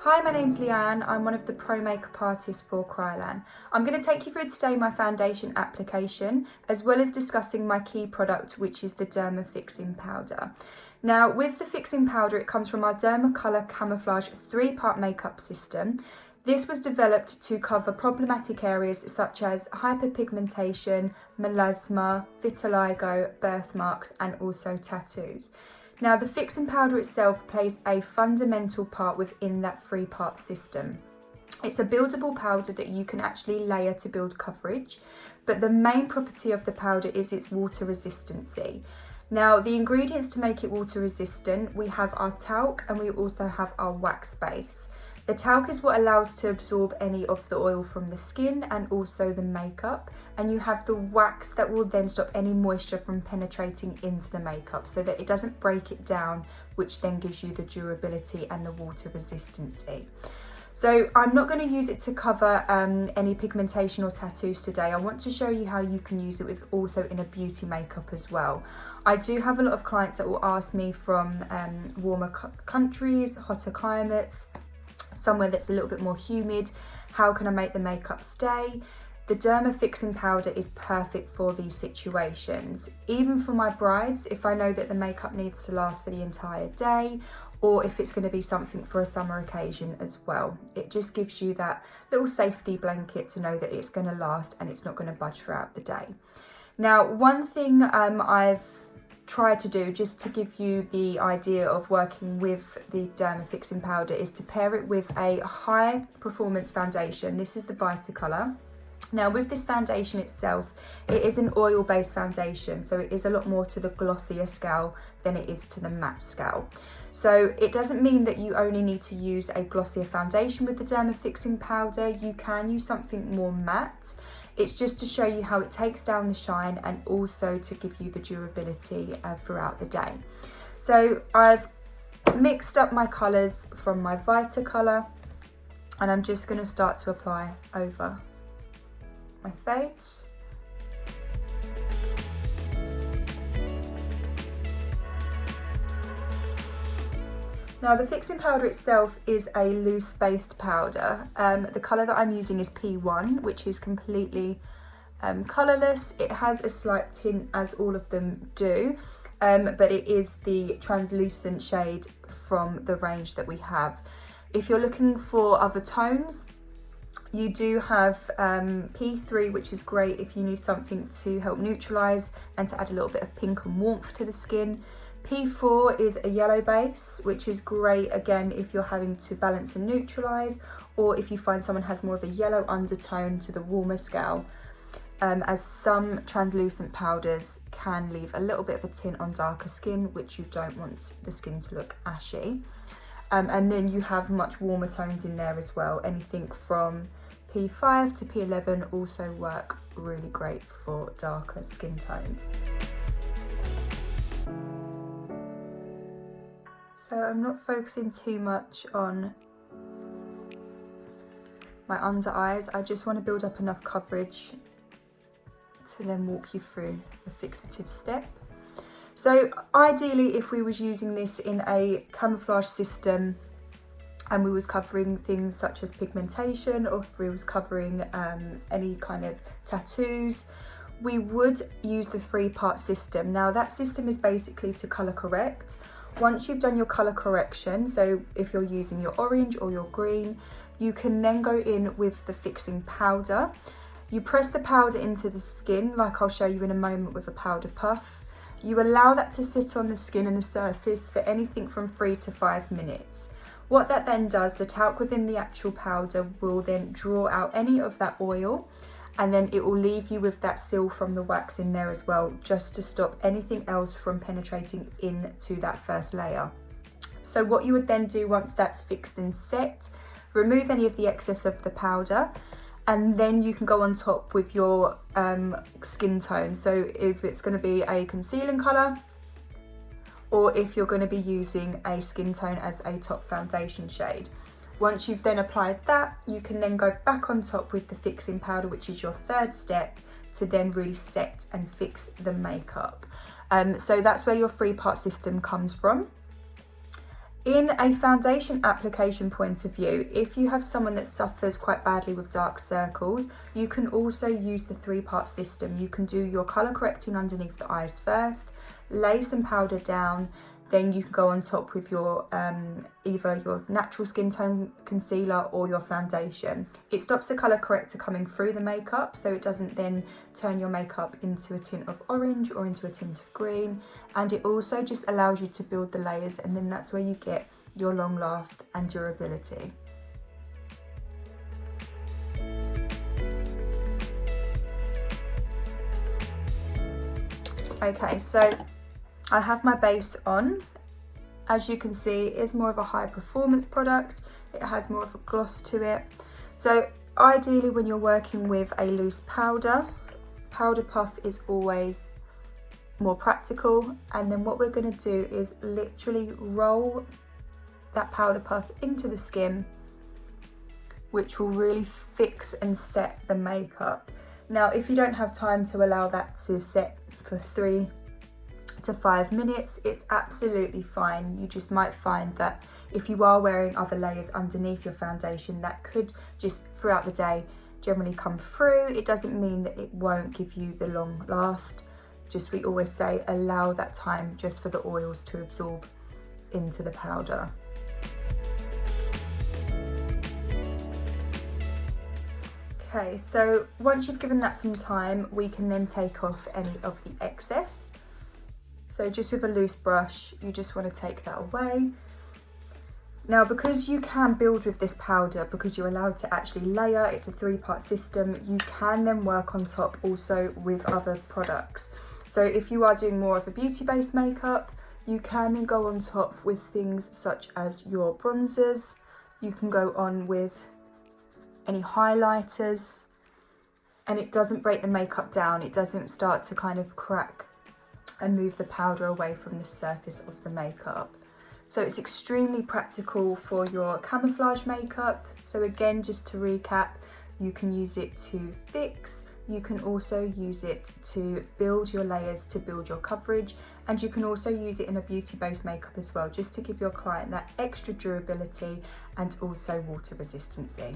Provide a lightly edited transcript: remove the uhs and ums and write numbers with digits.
Hi, my name's Leanne. I'm one of the pro makeup artists for Kryolan. I'm going to take you through today my foundation application, as well as discussing my key product, which is the Derma Fixing Powder. Now, with the fixing powder, it comes from our Derma Colour Camouflage 3-part makeup system. This was developed to cover problematic areas such as hyperpigmentation, melasma, vitiligo, birthmarks, and also tattoos. Now, the fixing powder itself plays a fundamental part within that 3-part system. It's a buildable powder that you can actually layer to build coverage, but the main property of the powder is its water resistancy. Now, the ingredients to make it water resistant, we have our talc and we also have our wax base. The talc is what allows to absorb any of the oil from the skin and also the makeup, and you have the wax that will then stop any moisture from penetrating into the makeup so that it doesn't break it down, which then gives you the durability and the water resistancy. So I'm not going to use it to cover any pigmentation or tattoos today. I want to show you how you can use it with also in a beauty makeup as well. I do have a lot of clients that will ask me from warmer countries, hotter climates, somewhere that's a little bit more humid, how can I make the makeup stay? The Derma Fixing Powder is perfect for these situations. Even for my brides, if I know that the makeup needs to last for the entire day, or if it's going to be something for a summer occasion as well. It just gives you that little safety blanket to know that it's going to last and it's not going to budge throughout the day. Now, one thing I've tried to do, just to give you the idea of working with the Derma Fixing Powder, is to pair it with a high performance foundation. This is the Colour. Now, with this foundation itself, it is an oil based foundation, so it is a lot more to the glossier scale than it is to the matte scale. So it doesn't mean that you only need to use a glossier foundation with the Derma Fixing Powder. You can use something more matte. It's just to show you how it takes down the shine and also to give you the durability throughout the day. So I've mixed up my colours from my Colour, and I'm just going to start to apply over my face. Now, the fixing powder itself is a loose based powder. The colour that I'm using is P1, which is completely colourless. It has a slight tint, as all of them do, but it is the translucent shade from the range that we have. If you're looking for other tones, you do have P3, which is great if you need something to help neutralise and to add a little bit of pink and warmth to the skin. P4 is a yellow base, which is great again if you're having to balance and neutralise, or if you find someone has more of a yellow undertone to the warmer scale, as some translucent powders can leave a little bit of a tint on darker skin, which you don't want the skin to look ashy. And then you have much warmer tones in there as well. Anything from P5 to P11 also work really great for darker skin tones. So I'm not focusing too much on my under eyes. I just want to build up enough coverage to then walk you through the fixative step. So ideally, if we was using this in a camouflage system and we was covering things such as pigmentation, or if we was covering any kind of tattoos, we would use the 3-part system. Now, that system is basically to colour correct. Once you've done your colour correction, so if you're using your orange or your green, you can then go in with the fixing powder. You press the powder into the skin, like I'll show you in a moment with a powder puff. You allow that to sit on the skin and the surface for anything from 3 to 5 minutes. What that then does, the talc within the actual powder will then draw out any of that oil, and then it will leave you with that seal from the wax in there as well, just to stop anything else from penetrating into that first layer. So what you would then do once that's fixed and set, remove any of the excess of the powder, and then you can go on top with your skin tone. So if it's going to be a concealing colour, or if you're going to be using a skin tone as a top foundation shade. Once you've then applied that, you can then go back on top with the fixing powder, which is your 3rd step, to then really set and fix the makeup. So that's where your 3-part system comes from. In a foundation application point of view, if you have someone that suffers quite badly with dark circles, you can also use the 3-part system. You can do your colour correcting underneath the eyes first, lay some powder down, then you can go on top with your either your natural skin tone concealer or your foundation. It stops the colour corrector coming through the makeup, so it doesn't then turn your makeup into a tint of orange or into a tint of green, and it also just allows you to build the layers, and then that's where you get your long last and durability. Okay, so I have my base on. As you can see, it is more of a high performance product. It has more of a gloss to it. So ideally when you're working with a loose powder puff is always more practical. And then what we're gonna do is literally roll that powder puff into the skin, which will really fix and set the makeup. Now, if you don't have time to allow that to set for 3 to 5 minutes, it's absolutely fine. You just might find that if you are wearing other layers underneath your foundation, that could just throughout the day generally come through. It doesn't mean that it won't give you the long last. Just, we always say, allow that time just for the oils to absorb into the powder. Okay, so once you've given that some time, we can then take off any of the excess. So just with a loose brush, you just want to take that away. Now, because you can build with this powder, because you're allowed to actually layer, it's a 3-part system, you can then work on top also with other products. So if you are doing more of a beauty-based makeup, you can then go on top with things such as your bronzers. You can go on with any highlighters, and it doesn't break the makeup down. It doesn't start to kind of crack and move the powder away from the surface of the makeup. So it's extremely practical for your camouflage makeup. So again, just to recap, you can use it to fix, you can also use it to build your layers, to build your coverage, and you can also use it in a beauty-based makeup as well, just to give your client that extra durability and also water resistancy.